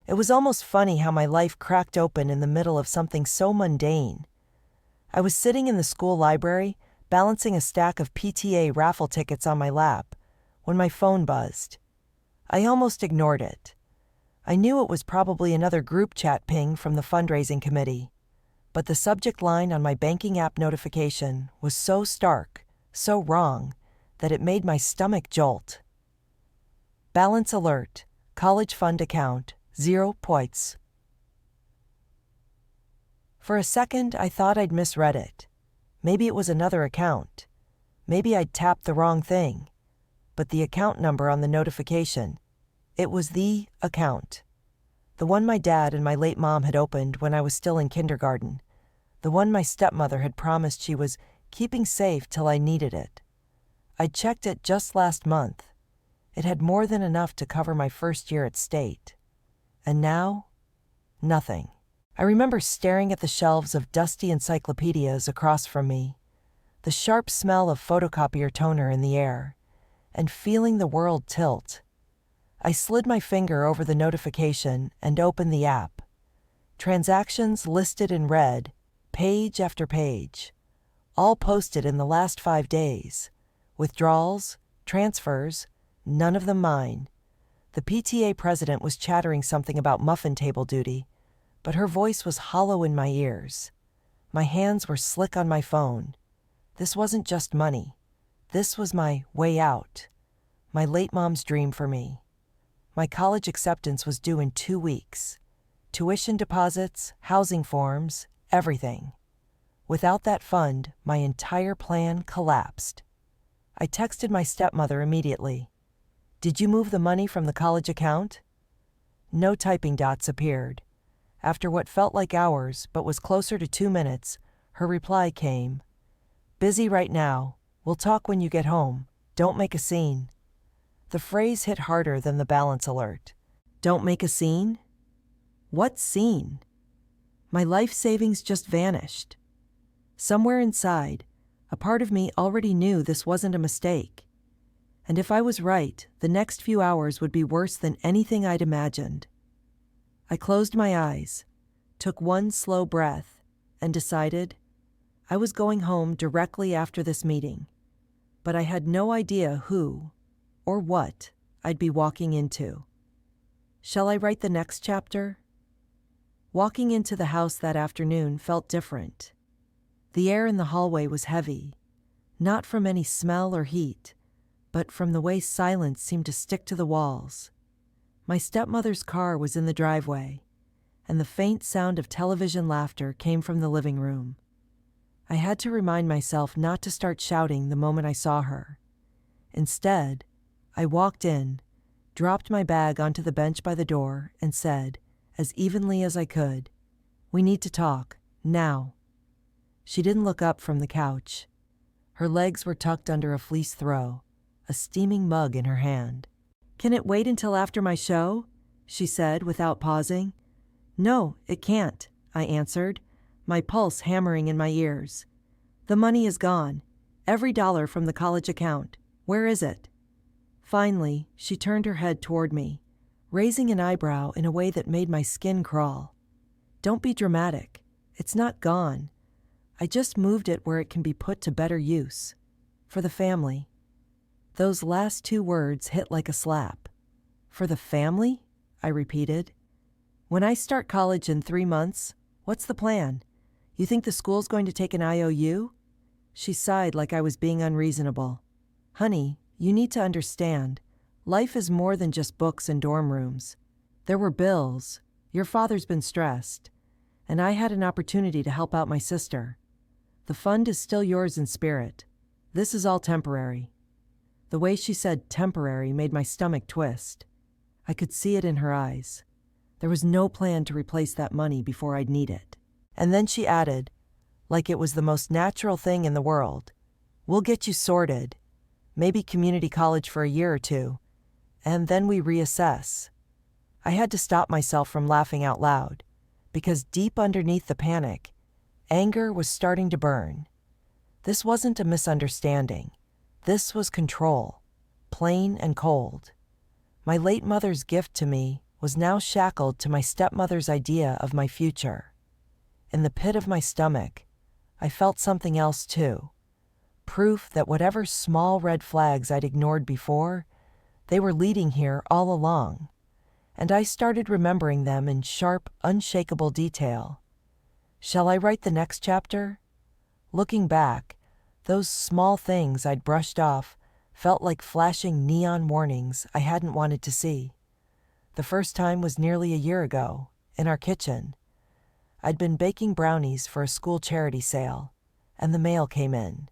It was almost funny how my life cracked open in the middle of something so mundane. I was sitting in the school library, balancing a stack of PTA raffle tickets on my lap, when my phone buzzed. I almost ignored it. I knew it was probably another group chat ping from the fundraising committee, but the subject line on my banking app notification was so stark, so wrong, that it made my stomach jolt. Balance alert, college fund account, 0 points. For a second, I thought I'd misread it. Maybe it was another account. Maybe I'd tapped the wrong thing. But the account number on the notification, it was the account. The one my dad and my late mom had opened when I was still in kindergarten. The one my stepmother had promised she was keeping safe till I needed it. I'd checked it just last month. It had more than enough to cover my first year at state. And now, nothing. I remember staring at the shelves of dusty encyclopedias across from me, the sharp smell of photocopier toner in the air, and feeling the world tilt. I slid my finger over the notification and opened the app. Transactions listed in red, page after page, all posted in the last 5 days. Withdrawals, transfers, none of them mine. The PTA president was chattering something about muffin table duty, but her voice was hollow in my ears. My hands were slick on my phone. This wasn't just money. This was my way out. My late mom's dream for me. My college acceptance was due in 2 weeks. Tuition deposits, housing forms, everything. Without that fund, my entire plan collapsed. I texted my stepmother immediately. "Did you move the money from the college account?" No typing dots appeared. After what felt like hours, but was closer to 2 minutes, her reply came. "Busy right now. We'll talk when you get home. Don't make a scene." The phrase hit harder than the balance alert. Don't make a scene? What scene? My life savings just vanished. Somewhere inside, a part of me already knew this wasn't a mistake. And if I was right, the next few hours would be worse than anything I'd imagined. I closed my eyes, took one slow breath, and decided I was going home directly after this meeting, but I had no idea who or what I'd be walking into. Shall I write the next chapter? Walking into the house that afternoon felt different. The air in the hallway was heavy, not from any smell or heat, but from the way silence seemed to stick to the walls. My stepmother's car was in the driveway, and the faint sound of television laughter came from the living room. I had to remind myself not to start shouting the moment I saw her. Instead, I walked in, dropped my bag onto the bench by the door, and said, as evenly as I could, "We need to talk, now." She didn't look up from the couch. Her legs were tucked under a fleece throw, a steaming mug in her hand. "Can it wait until after my show?" she said without pausing. "No, it can't," I answered, my pulse hammering in my ears. "The money is gone. Every dollar from the college account. Where is it?" Finally, she turned her head toward me, raising an eyebrow in a way that made my skin crawl. "Don't be dramatic. It's not gone. I just moved it where it can be put to better use. For the family." Those last 2 words hit like a slap. "For the family?" I repeated. "When I start college in 3 months, what's the plan? You think the school's going to take an IOU?" She sighed like I was being unreasonable. "Honey, you need to understand. Life is more than just books and dorm rooms. There were bills. Your father's been stressed. And I had an opportunity to help out my sister. The fund is still yours in spirit. This is all temporary." The way she said temporary made my stomach twist. I could see it in her eyes. There was no plan to replace that money before I'd need it. And then she added, like it was the most natural thing in the world, "We'll get you sorted. Maybe community college for a year or 2, and then we reassess." I had to stop myself from laughing out loud, because deep underneath the panic, anger was starting to burn. This wasn't a misunderstanding. This was control, plain and cold. My late mother's gift to me was now shackled to my stepmother's idea of my future. In the pit of my stomach, I felt something else too. Proof that whatever small red flags I'd ignored before, they were leading here all along. And I started remembering them in sharp, unshakable detail. Shall I write the next chapter? Looking back, those small things I'd brushed off felt like flashing neon warnings I hadn't wanted to see. The first time was nearly a year ago, in our kitchen. I'd been baking brownies for a school charity sale, and the mail came in.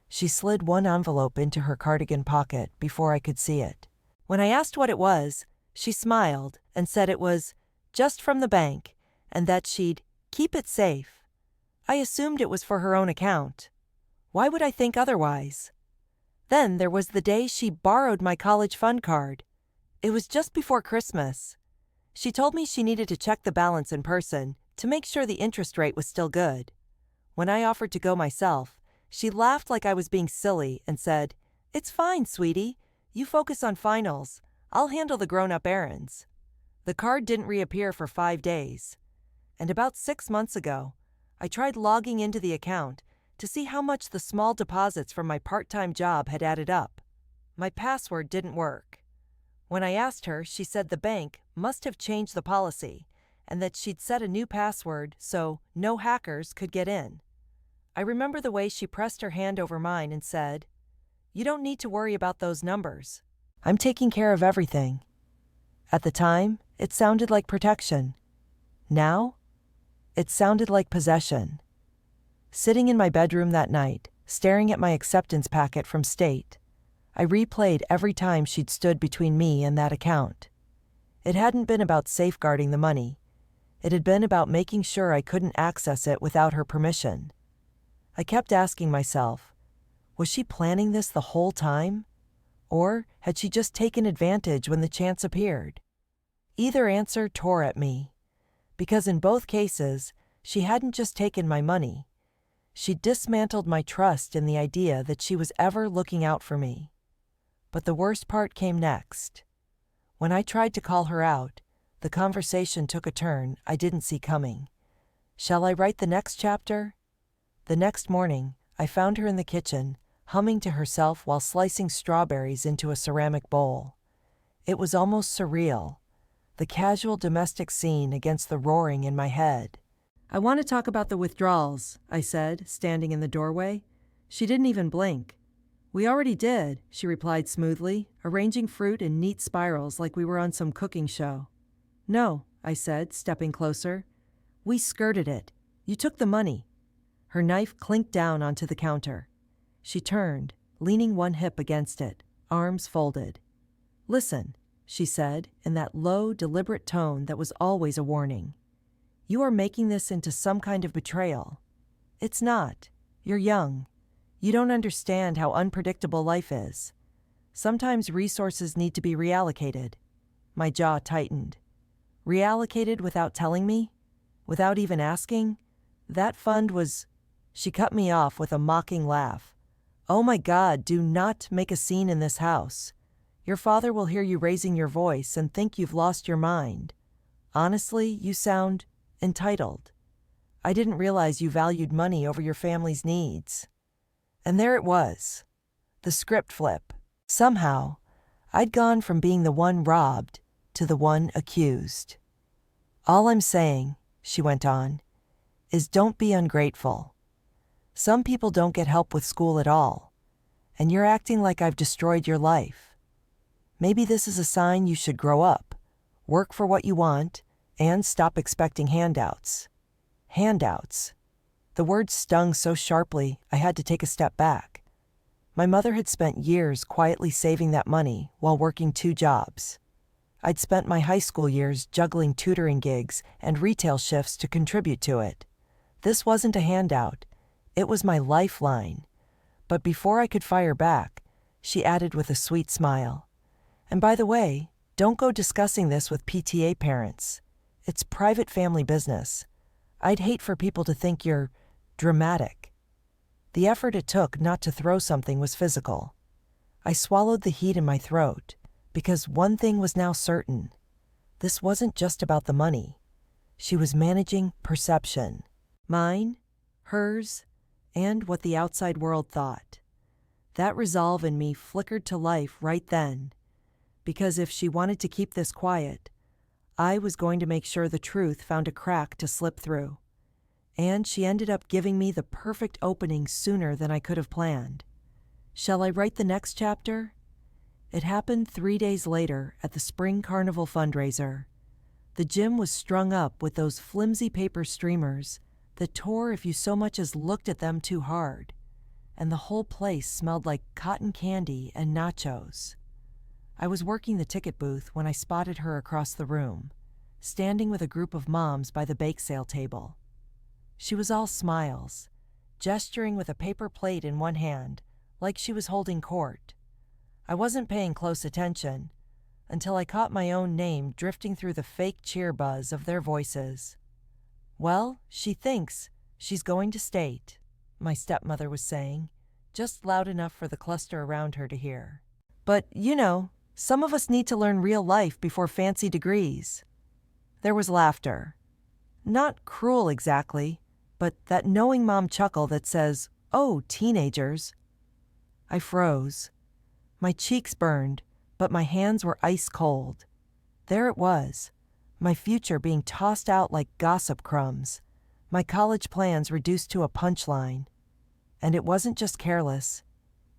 She slid one envelope into her cardigan pocket before I could see it. When I asked what it was, she smiled and said it was just from the bank and that she'd keep it safe. I assumed it was for her own account. Why would I think otherwise? Then there was the day she borrowed my college fund card. It was just before Christmas. She told me she needed to check the balance in person to make sure the interest rate was still good. When I offered to go myself, she laughed like I was being silly and said, "It's fine, sweetie. You focus on finals. I'll handle the grown-up errands." The card didn't reappear for 5 days. And about 6 months ago, I tried logging into the account to see how much the small deposits from my part-time job had added up. My password didn't work. When I asked her, she said the bank must have changed the policy and that she'd set a new password so no hackers could get in. I remember the way she pressed her hand over mine and said, "You don't need to worry about those numbers. I'm taking care of everything." At the time, it sounded like protection. Now, it sounded like possession. Sitting in my bedroom that night, staring at my acceptance packet from State, I replayed every time she'd stood between me and that account. It hadn't been about safeguarding the money. It had been about making sure I couldn't access it without her permission. I kept asking myself, was she planning this the whole time? Or had she just taken advantage when the chance appeared? Either answer tore at me, because in both cases, she hadn't just taken my money. She dismantled my trust in the idea that she was ever looking out for me. But the worst part came next. When I tried to call her out, the conversation took a turn I didn't see coming. Shall I write the next chapter? The next morning, I found her in the kitchen, humming to herself while slicing strawberries into a ceramic bowl. It was almost surreal, the casual domestic scene against the roaring in my head. "I want to talk about the withdrawals," I said, standing in the doorway. She didn't even blink. "We already did," she replied smoothly, arranging fruit in neat spirals like we were on some cooking show. "No," I said, stepping closer. "We skirted it. You took the money." Her knife clinked down onto the counter. She turned, leaning one hip against it, arms folded. "Listen," she said, in that low, deliberate tone that was always a warning. "You are making this into some kind of betrayal. It's not. You're young. You don't understand how unpredictable life is. Sometimes resources need to be reallocated." My jaw tightened. "Reallocated without telling me? Without even asking? That fund was—" She cut me off with a mocking laugh. "Oh my God, do not make a scene in this house. Your father will hear you raising your voice and think you've lost your mind. Honestly, you sound entitled. I didn't realize you valued money over your family's needs." And there it was, the script flip. Somehow, I'd gone from being the one robbed to the one accused. "All I'm saying," she went on, "is don't be ungrateful. Some people don't get help with school at all, and you're acting like I've destroyed your life. Maybe this is a sign you should grow up, work for what you want, and stop expecting handouts." Handouts. The word stung so sharply I had to take a step back. My mother had spent years quietly saving that money while working 2 jobs. I'd spent my high school years juggling tutoring gigs and retail shifts to contribute to it. This wasn't a handout. It was my lifeline. But before I could fire back, she added with a sweet smile, "And by the way, don't go discussing this with PTA parents. It's private family business. I'd hate for people to think you're dramatic." The effort it took not to throw something was physical. I swallowed the heat in my throat, because one thing was now certain. This wasn't just about the money. She was managing perception. Mine, hers, and what the outside world thought. That resolve in me flickered to life right then, because if she wanted to keep this quiet, I was going to make sure the truth found a crack to slip through. And she ended up giving me the perfect opening sooner than I could have planned. Shall I write the next chapter? It happened 3 days later at the Spring Carnival fundraiser. The gym was strung up with those flimsy paper streamers that tore if you so much as looked at them too hard, and the whole place smelled like cotton candy and nachos. I was working the ticket booth when I spotted her across the room, standing with a group of moms by the bake sale table. She was all smiles, gesturing with a paper plate in one hand, like she was holding court. I wasn't paying close attention until I caught my own name drifting through the fake cheer buzz of their voices. "Well, she thinks she's going to state," my stepmother was saying, just loud enough for the cluster around her to hear. "But, some of us need to learn real life before fancy degrees." There was laughter. Not cruel exactly, but that knowing mom chuckle that says, "Oh, teenagers." I froze. My cheeks burned, but my hands were ice cold. There it was, my future being tossed out like gossip crumbs, my college plans reduced to a punchline. And it wasn't just careless,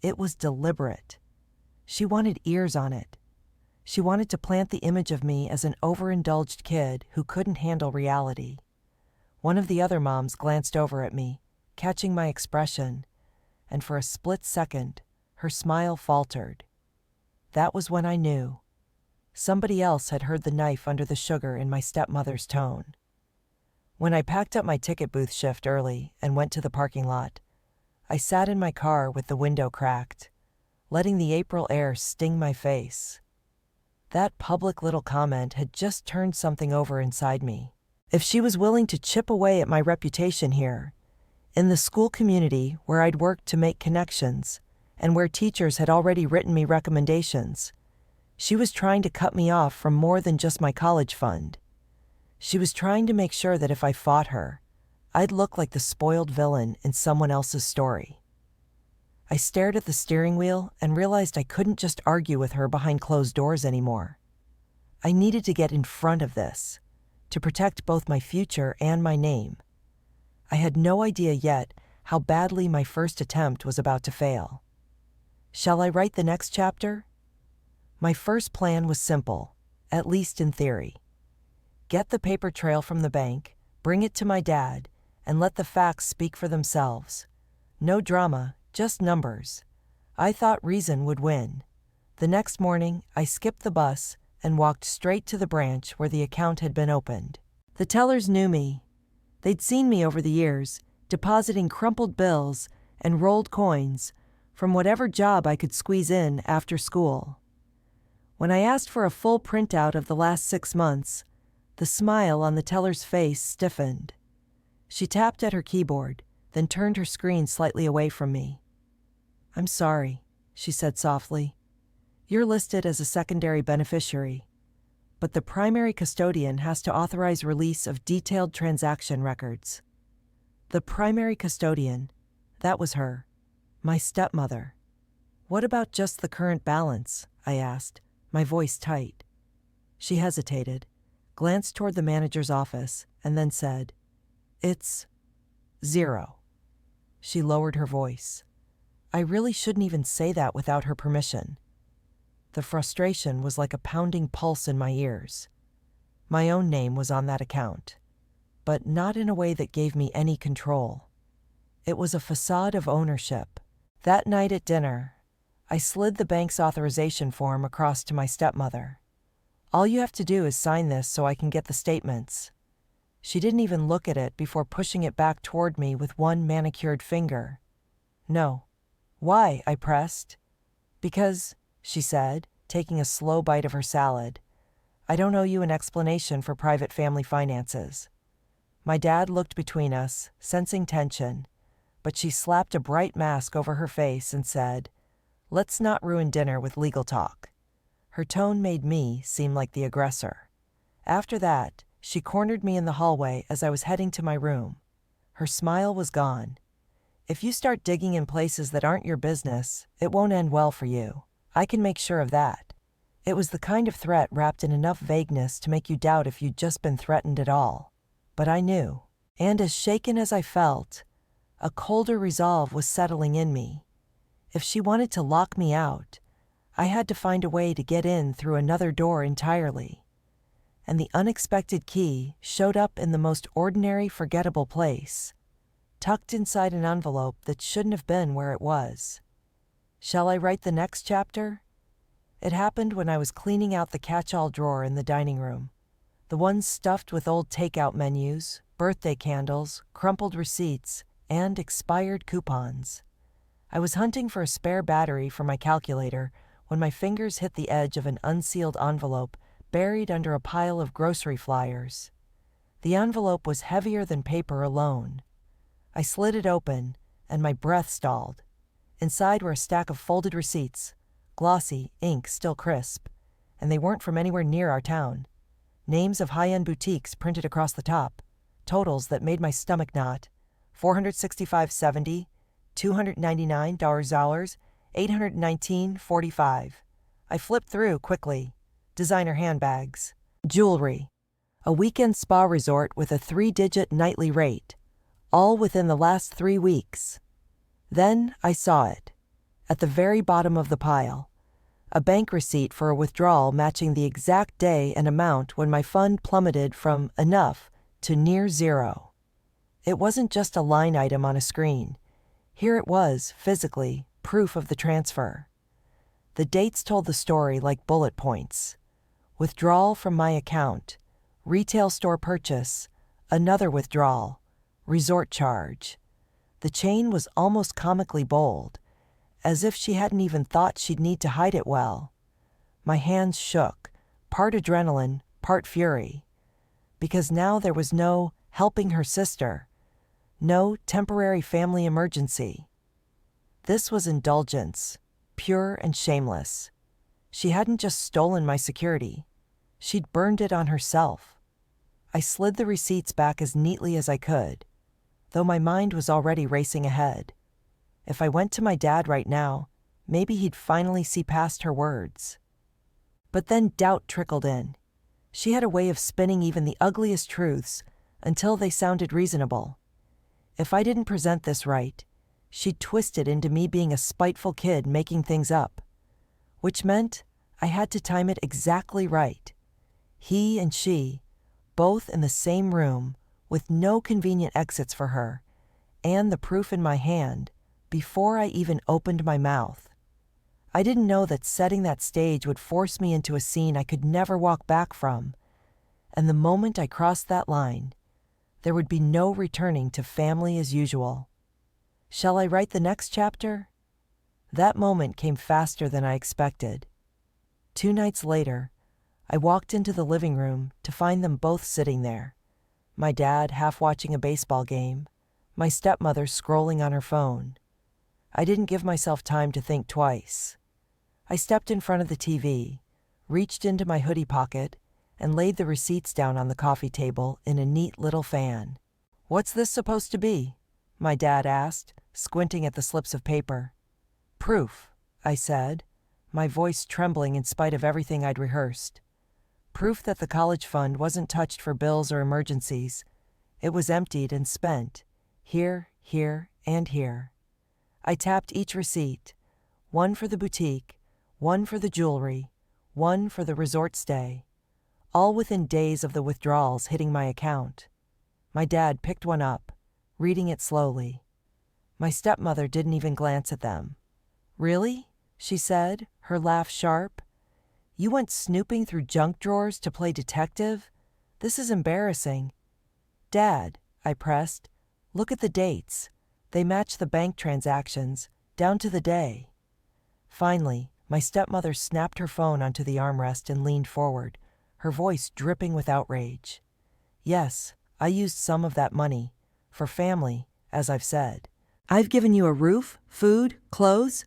it was deliberate. She wanted ears on it. She wanted to plant the image of me as an overindulged kid who couldn't handle reality. One of the other moms glanced over at me, catching my expression, and for a split second, her smile faltered. That was when I knew. Somebody else had heard the knife under the sugar in my stepmother's tone. When I packed up my ticket booth shift early and went to the parking lot, I sat in my car with the window cracked, letting the April air sting my face. That public little comment had just turned something over inside me. If she was willing to chip away at my reputation here, in the school community where I'd worked to make connections, and where teachers had already written me recommendations, she was trying to cut me off from more than just my college fund. She was trying to make sure that if I fought her, I'd look like the spoiled villain in someone else's story. I stared at the steering wheel and realized I couldn't just argue with her behind closed doors anymore. I needed to get in front of this, to protect both my future and my name. I had no idea yet how badly my first attempt was about to fail. Shall I write the next chapter? My first plan was simple, at least in theory. Get the paper trail from the bank, bring it to my dad, and let the facts speak for themselves. No drama, just numbers. I thought reason would win. The next morning, I skipped the bus and walked straight to the branch where the account had been opened. The tellers knew me. They'd seen me over the years, depositing crumpled bills and rolled coins from whatever job I could squeeze in after school. When I asked for a full printout of the last 6 months, the smile on the teller's face stiffened. She tapped at her keyboard, then turned her screen slightly away from me. "I'm sorry," she said softly. "You're listed as a secondary beneficiary, but the primary custodian has to authorize release of detailed transaction records." The primary custodian, that was her, my stepmother. "What about just the current balance?" I asked, my voice tight. She hesitated, glanced toward the manager's office, and then said, "It's 0. She lowered her voice. I really shouldn't even say that without her permission. The frustration was like a pounding pulse in my ears. My own name was on that account, but not in a way that gave me any control. It was a facade of ownership. That night at dinner, I slid the bank's authorization form across to my stepmother. "All you have to do is sign this so I can get the statements." She didn't even look at it before pushing it back toward me with one manicured finger. "No." "Why?" I pressed. "Because," she said, taking a slow bite of her salad, "I don't owe you an explanation for private family finances." My dad looked between us, sensing tension, but she slapped a bright mask over her face and said, "Let's not ruin dinner with legal talk." Her tone made me seem like the aggressor. After that, she cornered me in the hallway as I was heading to my room. Her smile was gone. If you start digging in places that aren't your business, it won't end well for you. I can make sure of that. It was the kind of threat wrapped in enough vagueness to make you doubt if you'd just been threatened at all. But I knew. And as shaken as I felt, a colder resolve was settling in me. If she wanted to lock me out, I had to find a way to get in through another door entirely. And the unexpected key showed up in the most ordinary, forgettable place, tucked inside an envelope that shouldn't have been where it was. Shall I write the next chapter? It happened when I was cleaning out the catch-all drawer in the dining room, the one stuffed with old takeout menus, birthday candles, crumpled receipts, and expired coupons. I was hunting for a spare battery for my calculator when my fingers hit the edge of an unsealed envelope buried under a pile of grocery flyers. The envelope was heavier than paper alone. I slid it open, and my breath stalled. Inside were a stack of folded receipts, glossy, ink still crisp, and they weren't from anywhere near our town. Names of high-end boutiques printed across the top, totals that made my stomach knot. $465.70, $299, $819.45. I flipped through quickly. Designer handbags, jewelry, a weekend spa resort with a 3-digit nightly rate, all within the last 3 weeks. Then I saw it, at the very bottom of the pile, a bank receipt for a withdrawal matching the exact day and amount when my fund plummeted from enough to near zero. It wasn't just a line item on a screen. Here it was, physically, proof of the transfer. The dates told the story like bullet points. Withdrawal from my account, retail store purchase, another withdrawal, resort charge. The chain was almost comically bold, as if she hadn't even thought she'd need to hide it well. My hands shook, part adrenaline, part fury, because now there was no helping her sister, no temporary family emergency. This was indulgence, pure and shameless. She hadn't just stolen my security. She'd burned it on herself. I slid the receipts back as neatly as I could, though my mind was already racing ahead. If I went to my dad right now, maybe he'd finally see past her words. But then doubt trickled in. She had a way of spinning even the ugliest truths until they sounded reasonable. If I didn't present this right, she'd twist it into me being a spiteful kid making things up, which meant I had to time it exactly right. He and she, both in the same room, with no convenient exits for her, and the proof in my hand, before I even opened my mouth. I didn't know that setting that stage would force me into a scene I could never walk back from, and the moment I crossed that line, there would be no returning to family as usual. Shall I write the next chapter? That moment came faster than I expected. 2 nights later, I walked into the living room to find them both sitting there. My dad half watching a baseball game, my stepmother scrolling on her phone. I didn't give myself time to think twice. I stepped in front of the TV, reached into my hoodie pocket, and laid the receipts down on the coffee table in a neat little fan. "What's this supposed to be?" my dad asked, squinting at the slips of paper. "Proof," I said, my voice trembling in spite of everything I'd rehearsed. Proof that the college fund wasn't touched for bills or emergencies. It was emptied and spent, here, and here. I tapped each receipt, one for the boutique, one for the jewelry, one for the resort stay, all within days of the withdrawals hitting my account. My dad picked one up, reading it slowly. My stepmother didn't even glance at them. "Really?" she said, her laugh sharp. "You went snooping through junk drawers to play detective? This is embarrassing." "Dad," I pressed, "look at the dates. They match the bank transactions, down to the day." Finally, my stepmother snapped her phone onto the armrest and leaned forward, her voice dripping with outrage. "Yes, I used some of that money. For family, as I've said. I've given you a roof, food, clothes,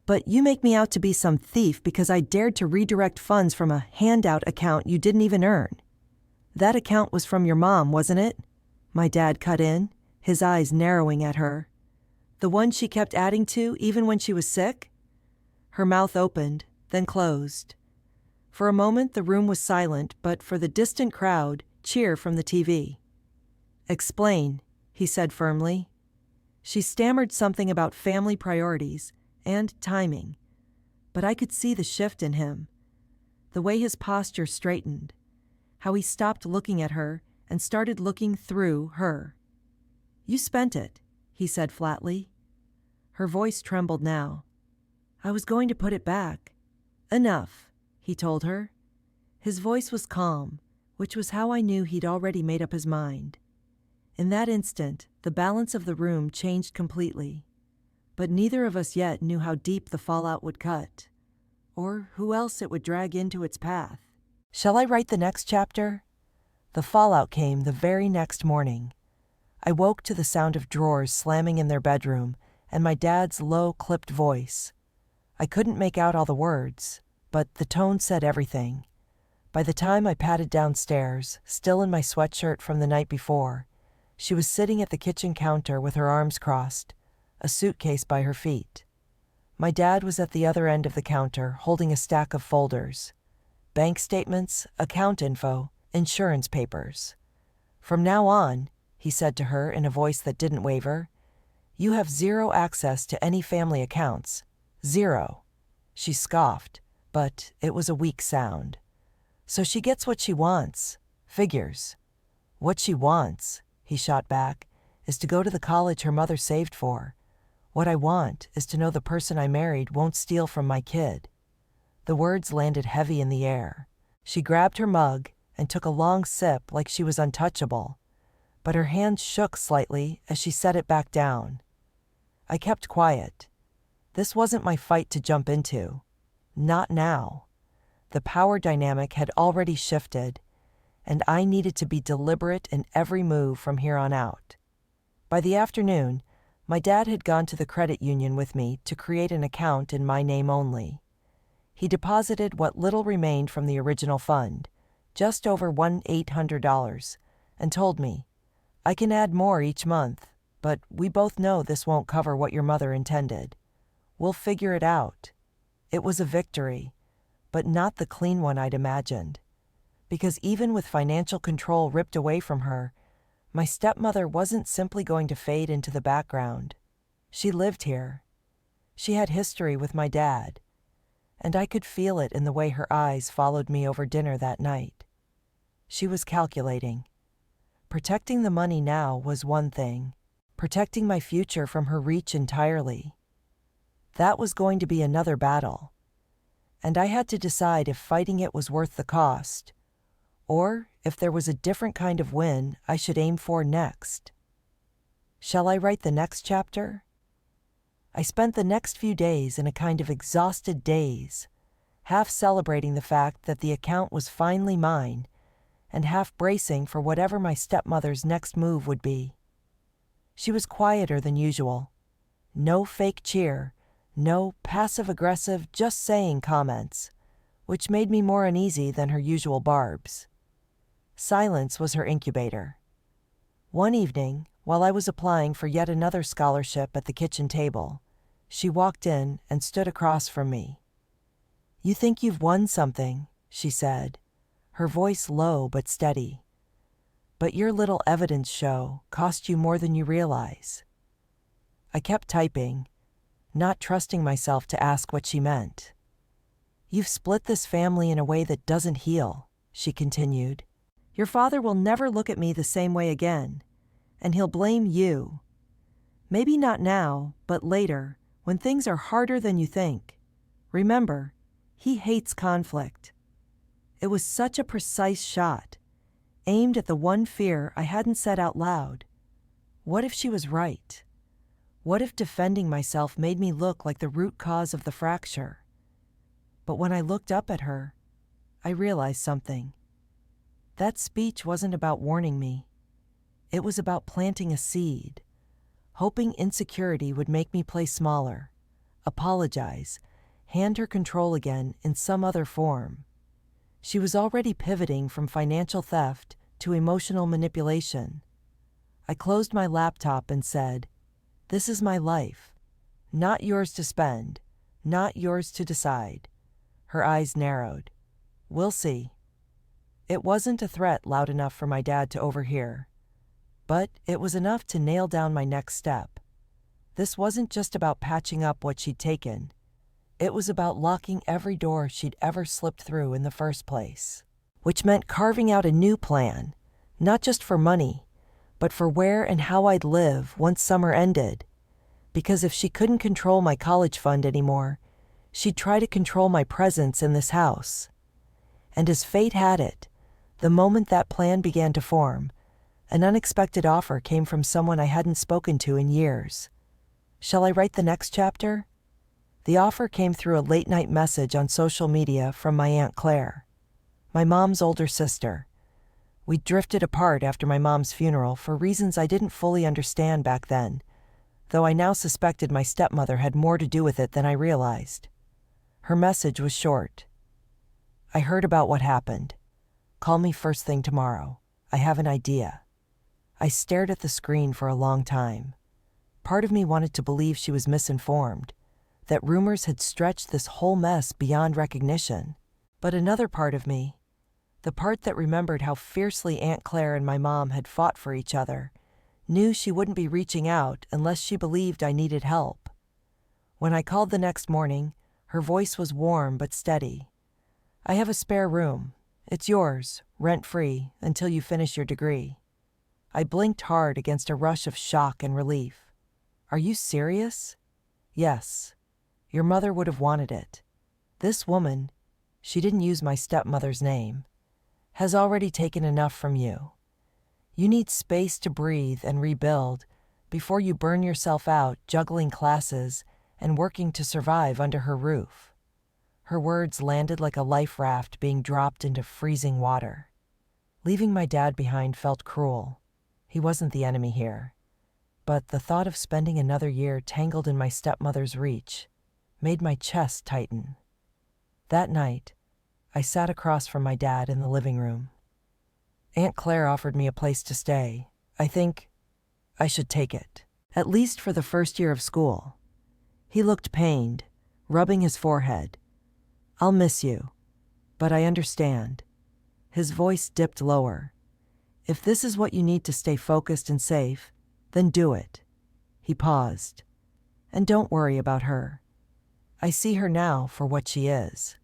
but you make me out to be some thief because I dared to redirect funds from a handout account you didn't even earn." That account was from your mom, wasn't it? My dad cut in, his eyes narrowing at her. The one she kept adding to even when she was sick? Her mouth opened, then closed. For a moment the room was silent, but for the distant crowd, cheer from the TV. Explain, he said firmly. She stammered something about family priorities and timing, but I could see the shift in him, the way his posture straightened, how he stopped looking at her and started looking through her. You spent it, he said flatly. Her voice trembled now. I was going to put it back. Enough, he told her. His voice was calm, which was how I knew he'd already made up his mind. In that instant, the balance of the room changed completely. But neither of us yet knew how deep the fallout would cut, or who else it would drag into its path. Shall I write the next chapter? The fallout came the very next morning. I woke to the sound of drawers slamming in their bedroom and my dad's low, clipped voice. I couldn't make out all the words, but the tone said everything. By the time I padded downstairs, still in my sweatshirt from the night before, she was sitting at the kitchen counter with her arms crossed, a suitcase by her feet. My dad was at the other end of the counter, holding a stack of folders. Bank statements, account info, insurance papers. From now on, he said to her in a voice that didn't waver, you have zero access to any family accounts. Zero. She scoffed, but it was a weak sound. So she gets what she wants. Figures. What she wants, he shot back, is to go to the college her mother saved for. What I want is to know the person I married won't steal from my kid. The words landed heavy in the air. She grabbed her mug and took a long sip like she was untouchable, but her hand shook slightly as she set it back down. I kept quiet. This wasn't my fight to jump into. Not now. The power dynamic had already shifted, and I needed to be deliberate in every move from here on out. By the afternoon, my dad had gone to the credit union with me to create an account in my name only. He deposited what little remained from the original fund, just over $1,800, and told me, I can add more each month, but we both know this won't cover what your mother intended. We'll figure it out. It was a victory, but not the clean one I'd imagined. Because even with financial control ripped away from her, my stepmother wasn't simply going to fade into the background. She lived here. She had history with my dad, and I could feel it in the way her eyes followed me over dinner that night. She was calculating. Protecting the money now was one thing. Protecting my future from her reach entirely. That was going to be another battle. And I had to decide if fighting it was worth the cost, or if there was a different kind of win I should aim for next. Shall I write the next chapter? I spent the next few days in a kind of exhausted daze, half celebrating the fact that the account was finally mine, and half bracing for whatever my stepmother's next move would be. She was quieter than usual. No fake cheer, no passive-aggressive just-saying comments, which made me more uneasy than her usual barbs. Silence was her incubator. One evening, while I was applying for yet another scholarship at the kitchen table, she walked in and stood across from me. You think you've won something, she said, her voice low but steady. But your little evidence show cost you more than you realize. I kept typing, not trusting myself to ask what she meant. You've split this family in a way that doesn't heal, she continued. Your father will never look at me the same way again, and he'll blame you. Maybe not now, but later, when things are harder than you think. Remember, he hates conflict. It was such a precise shot, aimed at the one fear I hadn't said out loud. What if she was right? What if defending myself made me look like the root cause of the fracture? But when I looked up at her, I realized something. That speech wasn't about warning me. It was about planting a seed, hoping insecurity would make me play smaller, apologize, hand her control again in some other form. She was already pivoting from financial theft to emotional manipulation. I closed my laptop and said, "This is my life. Not yours to spend, not yours to decide." Her eyes narrowed. "We'll see." It wasn't a threat loud enough for my dad to overhear, but it was enough to nail down my next step. This wasn't just about patching up what she'd taken. It was about locking every door she'd ever slipped through in the first place, which meant carving out a new plan, not just for money, but for where and how I'd live once summer ended. Because if she couldn't control my college fund anymore, she'd try to control my presence in this house. And as fate had it, the moment that plan began to form, an unexpected offer came from someone I hadn't spoken to in years. Shall I write the next chapter? The offer came through a late-night message on social media from my Aunt Claire, my mom's older sister. We drifted apart after my mom's funeral for reasons I didn't fully understand back then, though I now suspected my stepmother had more to do with it than I realized. Her message was short. "I heard about what happened. Call me first thing tomorrow. I have an idea." I stared at the screen for a long time. Part of me wanted to believe she was misinformed, that rumors had stretched this whole mess beyond recognition. But another part of me, the part that remembered how fiercely Aunt Claire and my mom had fought for each other, knew she wouldn't be reaching out unless she believed I needed help. When I called the next morning, her voice was warm but steady. "I have a spare room. It's yours, rent-free, until you finish your degree." I blinked hard against a rush of shock and relief. "Are you serious?" "Yes. Your mother would have wanted it. This woman," she didn't use my stepmother's name, "has already taken enough from you. You need space to breathe and rebuild before you burn yourself out juggling classes and working to survive under her roof." Her words landed like a life raft being dropped into freezing water. Leaving my dad behind felt cruel. He wasn't the enemy here. But the thought of spending another year tangled in my stepmother's reach made my chest tighten. That night, I sat across from my dad in the living room. "Aunt Claire offered me a place to stay. I think I should take it, at least for the first year of school." He looked pained, rubbing his forehead. "I'll miss you, but I understand." His voice dipped lower. "If this is what you need to stay focused and safe, then do it." He paused. "And don't worry about her. I see her now for what she is."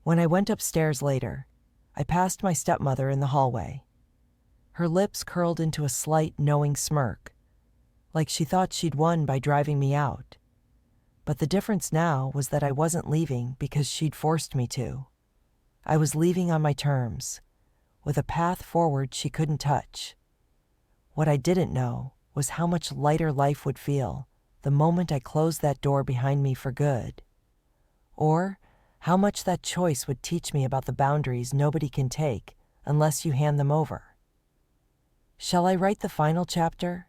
When I went upstairs later, I passed my stepmother in the hallway. Her lips curled into a slight, knowing smirk, like she thought she'd won by driving me out. But the difference now was that I wasn't leaving because she'd forced me to. I was leaving on my terms, with a path forward she couldn't touch. What I didn't know was how much lighter life would feel the moment I closed that door behind me for good. Or how much that choice would teach me about the boundaries nobody can take unless you hand them over. Shall I write the final chapter?